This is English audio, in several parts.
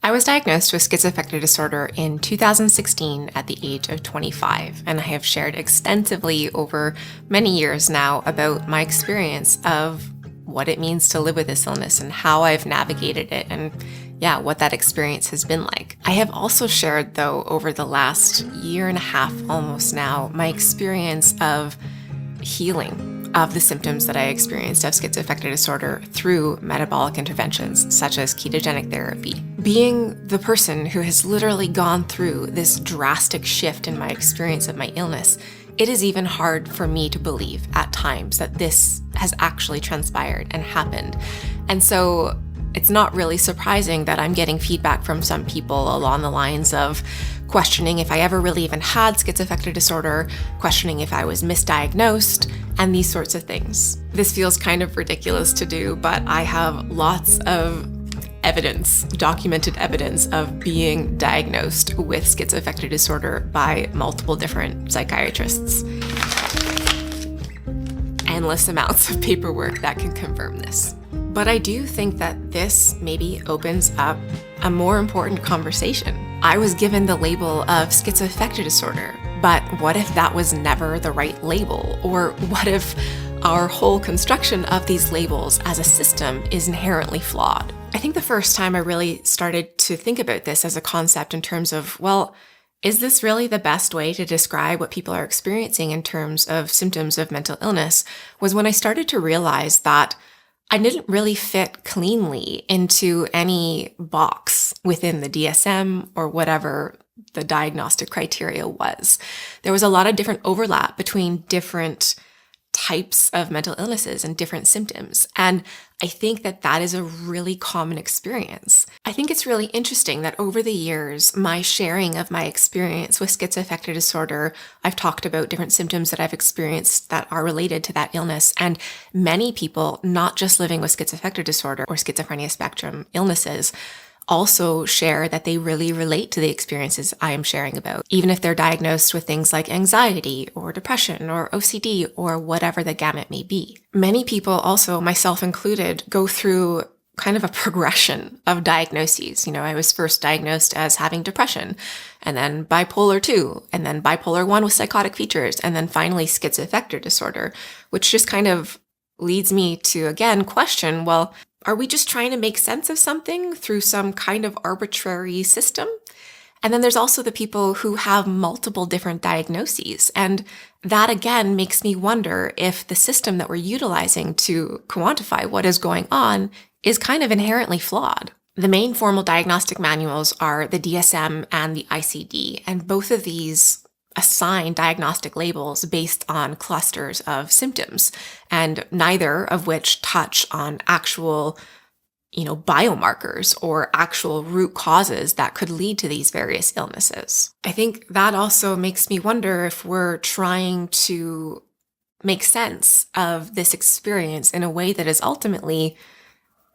I was diagnosed with schizoaffective disorder in 2016 at the age of 25, and I have shared extensively over many years now about my experience of what it means to live with this illness and how I've navigated it and what that experience has been like. I have also shared, though, over the last year and a half almost now, my experience of healing of the symptoms that I experienced of schizoaffective disorder through metabolic interventions such as ketogenic therapy. Being the person who has literally gone through this drastic shift in my experience of my illness, it is even hard for me to believe at times that this has actually transpired and happened. And so it's not really surprising that I'm getting feedback from some people along the lines of questioning if I ever really even had schizoaffective disorder, questioning if I was misdiagnosed, and these sorts of things. This feels kind of ridiculous to do, but I have lots of evidence, documented evidence of being diagnosed with schizoaffective disorder by multiple different psychiatrists. Endless amounts of paperwork that can confirm this. But I do think that this maybe opens up a more important conversation. I was given the label of schizoaffective disorder, but what if that was never the right label? Or what if our whole construction of these labels as a system is inherently flawed? I think the first time I really started to think about this as a concept in terms of, well, is this really the best way to describe what people are experiencing in terms of symptoms of mental illness was when I started to realize that I didn't really fit cleanly into any box within the DSM or whatever the diagnostic criteria was. There was a lot of different overlap between different types of mental illnesses and different symptoms. And I think that that is a really common experience. I think it's really interesting that over the years, my sharing of my experience with schizoaffective disorder, I've talked about different symptoms that I've experienced that are related to that illness. And many people, not just living with schizoaffective disorder or schizophrenia spectrum illnesses, also share that they really relate to the experiences I am sharing about, even if they're diagnosed with things like anxiety or depression or OCD or whatever the gamut may be. Many people also, myself included, go through kind of a progression of diagnoses. I was first diagnosed as having depression, and then bipolar 2, and then bipolar 1 with psychotic features, and then finally schizoaffective disorder, which just kind of leads me to, again, question, well, are we just trying to make sense of something through some kind of arbitrary system? And then there's also the people who have multiple different diagnoses. And that again makes me wonder if the system that we're utilizing to quantify what is going on is kind of inherently flawed. The main formal diagnostic manuals are the DSM and the ICD, and both of these assign diagnostic labels based on clusters of symptoms, and neither of which touch on actual, biomarkers or actual root causes that could lead to these various illnesses. I think that also makes me wonder if we're trying to make sense of this experience in a way that is ultimately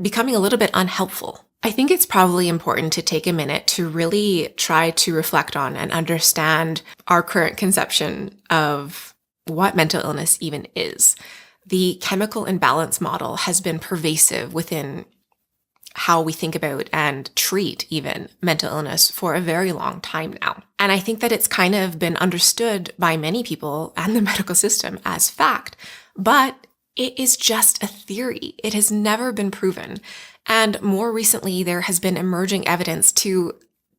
becoming a little bit unhelpful. I think it's probably important to take a minute to really try to reflect on and understand our current conception of what mental illness even is. The chemical imbalance model has been pervasive within how we think about and treat even mental illness for a very long time now. And I think that it's kind of been understood by many people and the medical system as fact, but it is just a theory. It has never been proven. And more recently, there has been emerging evidence to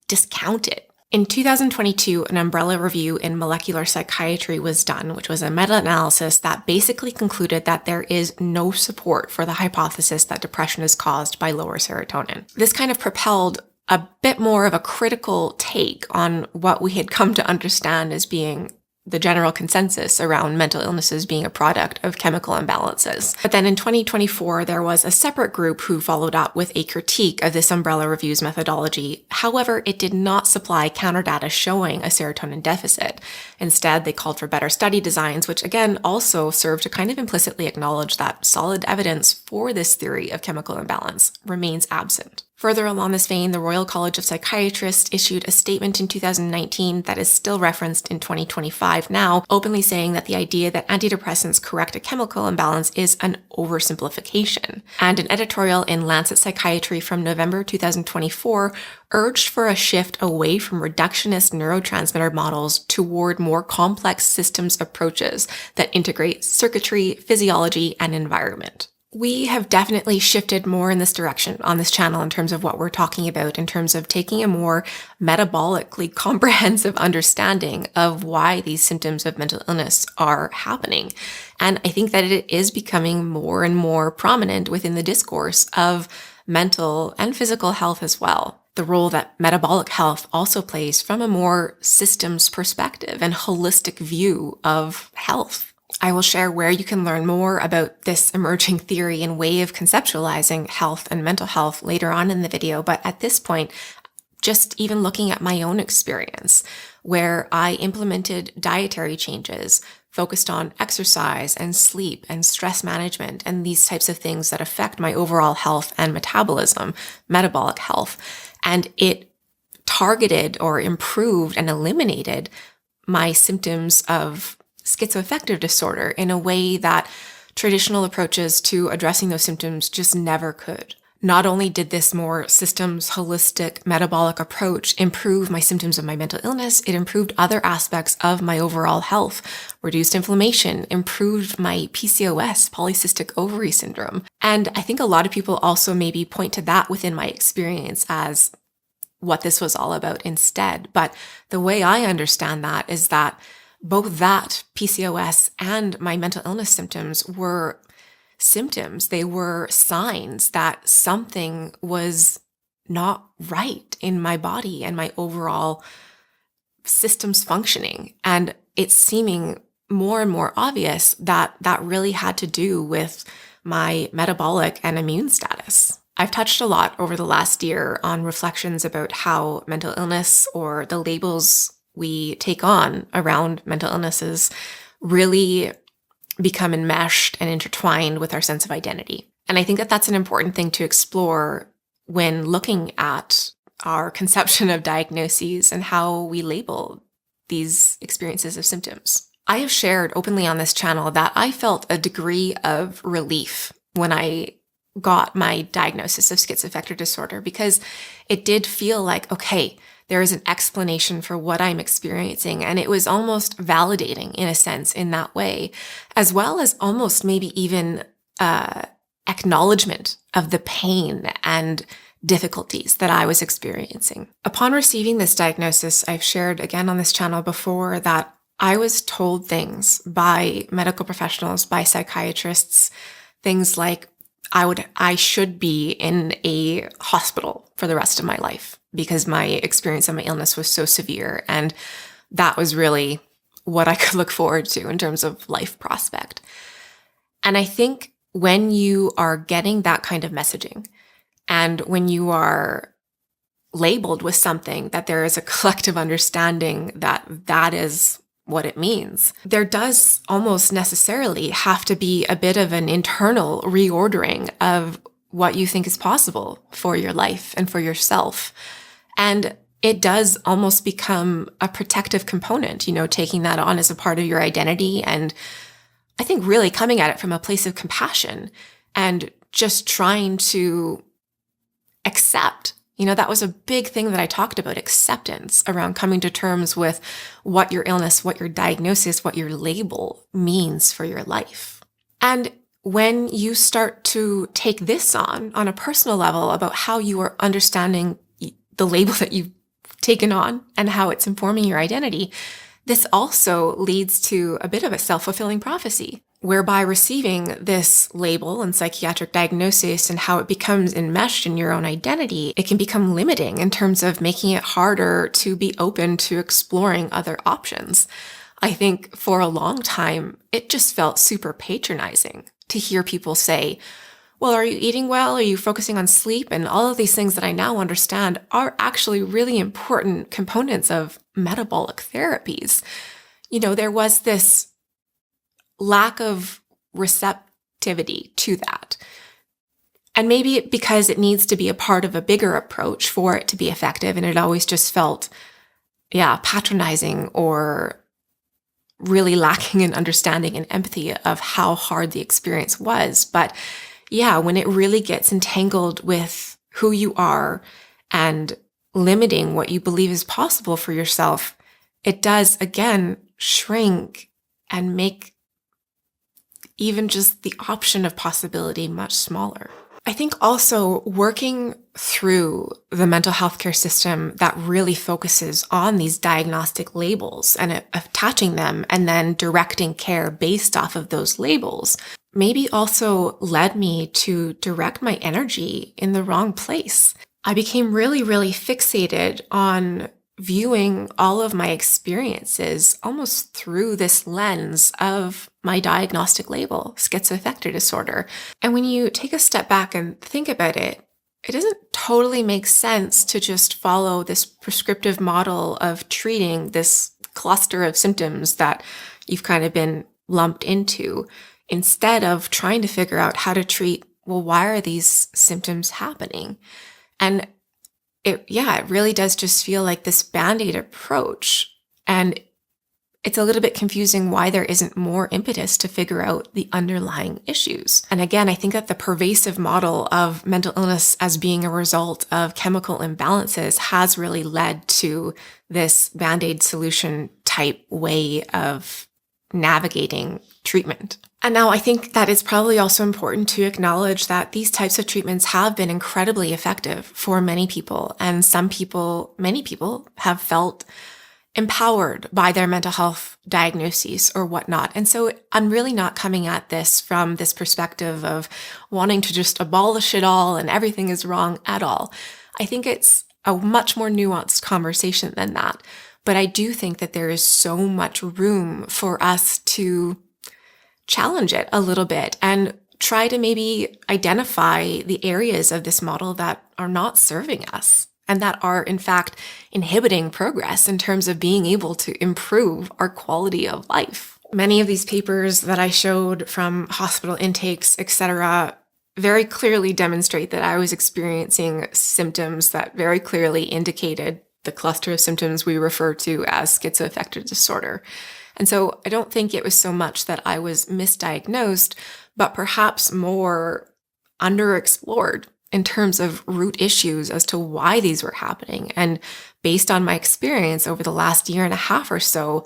discount it. In 2022, an umbrella review in molecular psychiatry was done, which was a meta-analysis that basically concluded that there is no support for the hypothesis that depression is caused by lower serotonin. This kind of propelled a bit more of a critical take on what we had come to understand as being the general consensus around mental illnesses being a product of chemical imbalances. But then in 2024, there was a separate group who followed up with a critique of this umbrella review's methodology. However, it did not supply counter-data showing a serotonin deficit. Instead, they called for better study designs, which again also served to kind of implicitly acknowledge that solid evidence for this theory of chemical imbalance remains absent. Further along this vein, the Royal College of Psychiatrists issued a statement in 2019 that is still referenced in 2025 now, openly saying that the idea that antidepressants correct a chemical imbalance is an oversimplification. And an editorial in Lancet Psychiatry from November 2024 urged for a shift away from reductionist neurotransmitter models toward more complex systems approaches that integrate circuitry, physiology, and environment. We have definitely shifted more in this direction on this channel in terms of what we're talking about, in terms of taking a more metabolically comprehensive understanding of why these symptoms of mental illness are happening. And I think that it is becoming more and more prominent within the discourse of mental and physical health as well. The role that metabolic health also plays from a more systems perspective and holistic view of health. I will share where you can learn more about this emerging theory and way of conceptualizing health and mental health later on in the video. But at this point, just even looking at my own experience, where I implemented dietary changes focused on exercise and sleep and stress management and these types of things that affect my overall health and metabolism, metabolic health. And it targeted or improved and eliminated my symptoms of schizoaffective disorder in a way that traditional approaches to addressing those symptoms just never could. Not only did this more systems, holistic, metabolic approach improve my symptoms of my mental illness, it improved other aspects of my overall health, reduced inflammation, improved my PCOS, polycystic ovary syndrome. And I think a lot of people also maybe point to that within my experience as what this was all about instead. But the way I understand that is that both that PCOS and my mental illness symptoms were symptoms. They were signs that something was not right in my body and my overall systems functioning. And it's seeming more and more obvious that that really had to do with my metabolic and immune status. I've touched a lot over the last year on reflections about how mental illness, or the labels we take on around mental illnesses, really become enmeshed and intertwined with our sense of identity. And I think that that's an important thing to explore when looking at our conception of diagnoses and how we label these experiences of symptoms. I have shared openly on this channel that I felt a degree of relief when I got my diagnosis of schizoaffective disorder, because it did feel like, okay, there is an explanation for what I'm experiencing. And it was almost validating in a sense in that way, as well as almost maybe even acknowledgement of the pain and difficulties that I was experiencing. Upon receiving this diagnosis, I've shared again on this channel before that I was told things by medical professionals, by psychiatrists, things like I should be in a hospital for the rest of my life because my experience of my illness was so severe. And that was really what I could look forward to in terms of life prospect. And I think when you are getting that kind of messaging, and when you are labeled with something that there is a collective understanding that that is what it means, there does almost necessarily have to be a bit of an internal reordering of what you think is possible for your life and for yourself. And it does almost become a protective component, taking that on as a part of your identity. And I think really coming at it from a place of compassion and just trying to accept. That was a big thing that I talked about, acceptance, around coming to terms with what your illness, what your diagnosis, what your label means for your life. And when you start to take this on a personal level about how you are understanding the label that you've taken on and how it's informing your identity, this also leads to a bit of a self-fulfilling prophecy, whereby receiving this label and psychiatric diagnosis and how it becomes enmeshed in your own identity, it can become limiting in terms of making it harder to be open to exploring other options. I think for a long time, it just felt super patronizing to hear people say, well, are you eating well? Are you focusing on sleep? And all of these things that I now understand are actually really important components of metabolic therapies. There was this lack of receptivity to that. And maybe because it needs to be a part of a bigger approach for it to be effective, and it always just felt, patronizing or really lacking in understanding and empathy of how hard the experience was. But when it really gets entangled with who you are and limiting what you believe is possible for yourself, it does, again, shrink and make even just the option of possibility much smaller. I think also working through the mental health care system that really focuses on these diagnostic labels and attaching them and then directing care based off of those labels maybe also led me to direct my energy in the wrong place. I became really, really fixated on viewing all of my experiences almost through this lens of my diagnostic label, schizoaffective disorder. And when you take a step back and think about it, it doesn't totally make sense to just follow this prescriptive model of treating this cluster of symptoms that you've kind of been lumped into, instead of trying to figure out how to treat, well, why are these symptoms happening? And it really does just feel like this Band-Aid approach. And it's a little bit confusing why there isn't more impetus to figure out the underlying issues. And again, I think that the pervasive model of mental illness as being a result of chemical imbalances has really led to this Band-Aid solution type way of navigating treatment. And now I think that it's probably also important to acknowledge that these types of treatments have been incredibly effective for many people. And many people have felt empowered by their mental health diagnoses or whatnot. And so I'm really not coming at this from this perspective of wanting to just abolish it all and everything is wrong at all. I think it's a much more nuanced conversation than that. But I do think that there is so much room for us to challenge it a little bit and try to maybe identify the areas of this model that are not serving us and that are, in fact, inhibiting progress in terms of being able to improve our quality of life. Many of these papers that I showed from hospital intakes, etc., very clearly demonstrate that I was experiencing symptoms that very clearly indicated the cluster of symptoms we refer to as schizoaffective disorder. And so I don't think it was so much that I was misdiagnosed, but perhaps more underexplored in terms of root issues as to why these were happening. And based on my experience over the last year and a half or so,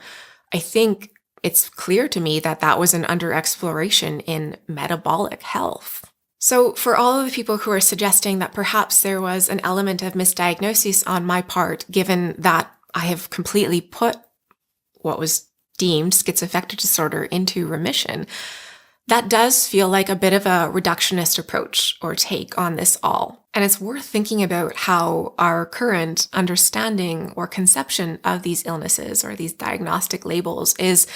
I think it's clear to me that that was an underexploration in metabolic health. So for all of the people who are suggesting that perhaps there was an element of misdiagnosis on my part, given that I have completely put what was deemed schizoaffective disorder into remission, that does feel like a bit of a reductionist approach or take on this all. And it's worth thinking about how our current understanding or conception of these illnesses or these diagnostic labels is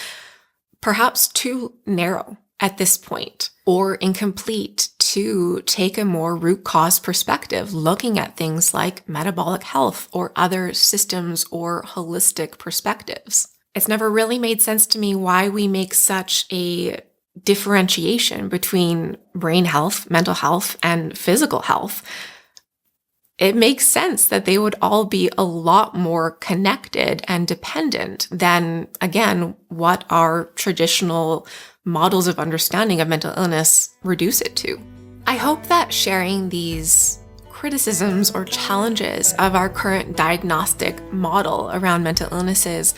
perhaps too narrow at this point, or incomplete to take a more root cause perspective, looking at things like metabolic health or other systems or holistic perspectives. It's never really made sense to me why we make such a differentiation between brain health, mental health, and physical health. It makes sense that they would all be a lot more connected and dependent than, again, what our traditional models of understanding of mental illness reduce it to. I hope that sharing these criticisms or challenges of our current diagnostic model around mental illnesses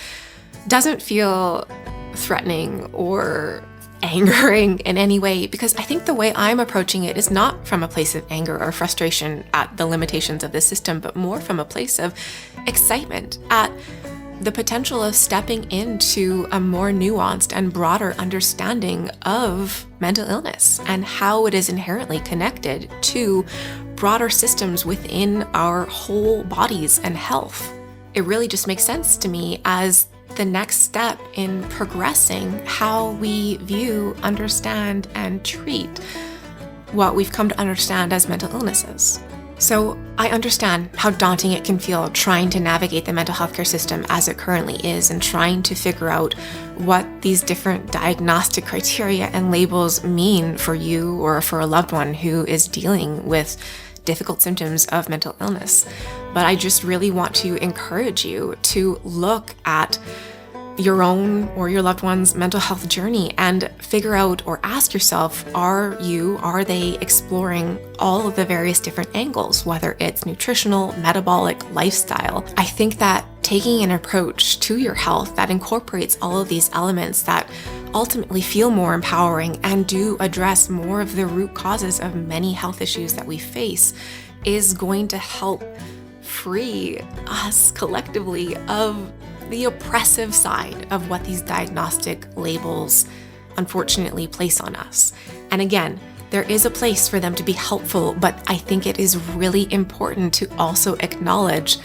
doesn't feel threatening or angering in any way, because I think the way I'm approaching it is not from a place of anger or frustration at the limitations of the system, but more from a place of excitement at the potential of stepping into a more nuanced and broader understanding of mental illness and how it is inherently connected to broader systems within our whole bodies and health. It really just makes sense to me as the next step in progressing how we view, understand, and treat what we've come to understand as mental illnesses. So I understand how daunting it can feel trying to navigate the mental health care system as it currently is and trying to figure out what these different diagnostic criteria and labels mean for you or for a loved one who is dealing with difficult symptoms of mental illness. But I just really want to encourage you to look at your own or your loved one's mental health journey and figure out or ask yourself, are they exploring all of the various different angles, whether it's nutritional, metabolic, lifestyle? I think that taking an approach to your health that incorporates all of these elements that ultimately feel more empowering and do address more of the root causes of many health issues that we face is going to help free us collectively of the oppressive side of what these diagnostic labels unfortunately place on us. And again, there is a place for them to be helpful, but I think it is really important to also acknowledge,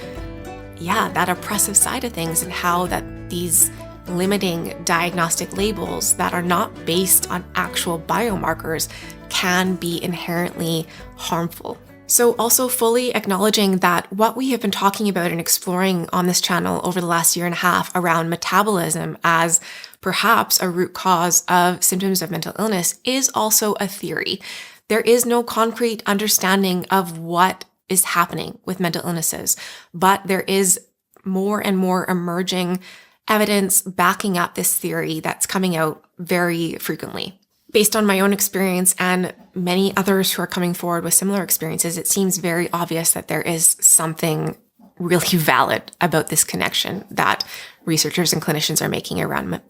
that oppressive side of things and how that these limiting diagnostic labels that are not based on actual biomarkers can be inherently harmful. So also fully acknowledging that what we have been talking about and exploring on this channel over the last year and a half around metabolism as perhaps a root cause of symptoms of mental illness is also a theory. There is no concrete understanding of what is happening with mental illnesses, but there is more and more emerging evidence backing up this theory that's coming out very frequently. Based on my own experience and many others who are coming forward with similar experiences, it seems very obvious that there is something really valid about this connection that researchers and clinicians are making around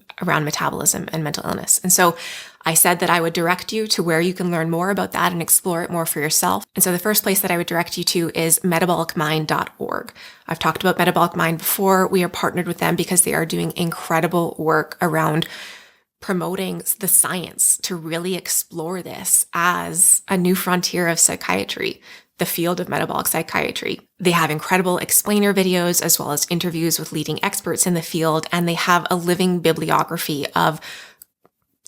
metabolism and mental illness. And so I said that I would direct you to where you can learn more about that and explore it more for yourself. And so the first place that I would direct you to is metabolicmind.org. I've talked about Metabolic Mind before. We are partnered with them because they are doing incredible work around promoting the science to really explore this as a new frontier of psychiatry, the field of metabolic psychiatry. They have incredible explainer videos as well as interviews with leading experts in the field, and they have a living bibliography of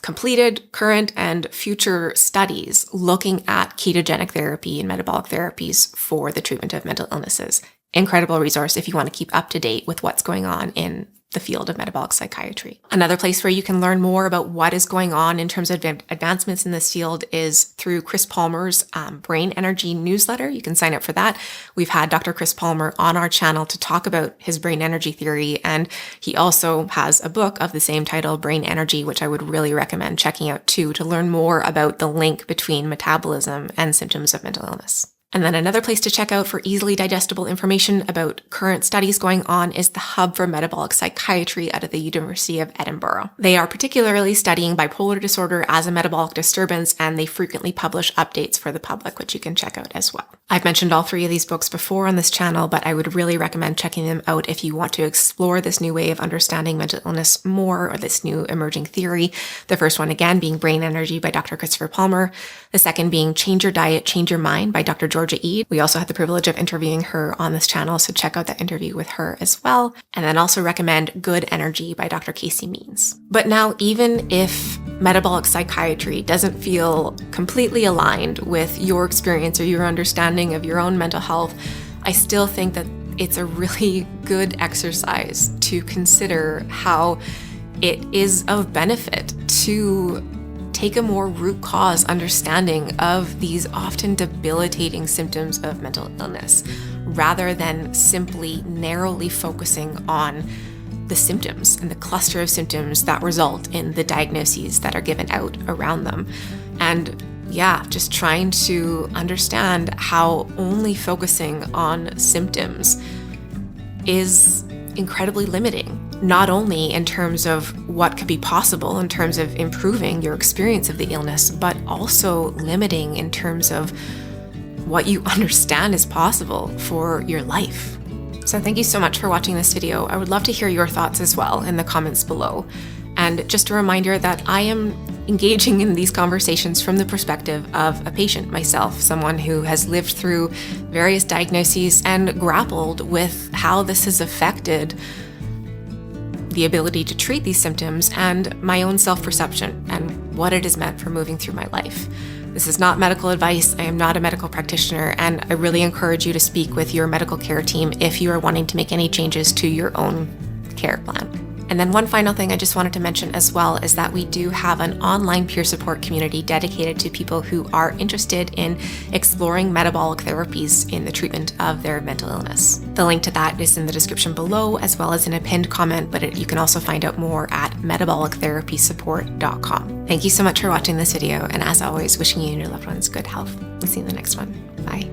completed, current, and future studies looking at ketogenic therapy and metabolic therapies for the treatment of mental illnesses. Incredible resource if you want to keep up to date with what's going on in the field of metabolic psychiatry. Another place where you can learn more about what is going on in terms of advancements in this field is through Chris Palmer's Brain Energy newsletter. You can sign up for that. We've had Dr. Chris Palmer on our channel to talk about his brain energy theory, and he also has a book of the same title, Brain Energy, which I would really recommend checking out too, to learn more about the link between metabolism and symptoms of mental illness. And then another place to check out for easily digestible information about current studies going on is the Hub for Metabolic Psychiatry out of the University of Edinburgh. They are particularly studying bipolar disorder as a metabolic disturbance, and they frequently publish updates for the public, which you can check out as well. I've mentioned all three of these books before on this channel, but I would really recommend checking them out if you want to explore this new way of understanding mental illness more, or this new emerging theory. The first one, again, being Brain Energy by Dr. Christopher Palmer. The second being Change Your Diet, Change Your Mind by Dr. Georgia Ede. We also had the privilege of interviewing her on this channel, so check out that interview with her as well. And then also recommend Good Energy by Dr. Casey Means. But now, even if metabolic psychiatry doesn't feel completely aligned with your experience or your understanding of your own mental health, I still think that it's a really good exercise to consider how it is of benefit to take a more root cause understanding of these often debilitating symptoms of mental illness, rather than simply narrowly focusing on the symptoms and the cluster of symptoms that result in the diagnoses that are given out around them. And just trying to understand how only focusing on symptoms is incredibly limiting, not only in terms of what could be possible in terms of improving your experience of the illness, but also limiting in terms of what you understand is possible for your life. So thank you so much for watching this video. I would love to hear your thoughts as well in the comments below. And just a reminder that I am engaging in these conversations from the perspective of a patient myself, someone who has lived through various diagnoses and grappled with how this has affected the ability to treat these symptoms and my own self-perception and what it has meant for moving through my life. This is not medical advice. I am not a medical practitioner, and I really encourage you to speak with your medical care team if you are wanting to make any changes to your own care plan. And then one final thing I just wanted to mention as well is that we do have an online peer support community dedicated to people who are interested in exploring metabolic therapies in the treatment of their mental illness. The link to that is in the description below, as well as in a pinned comment, but you can also find out more at metabolictherapysupport.com. Thank you so much for watching this video, and as always, wishing you and your loved ones good health. We'll see you in the next one. Bye.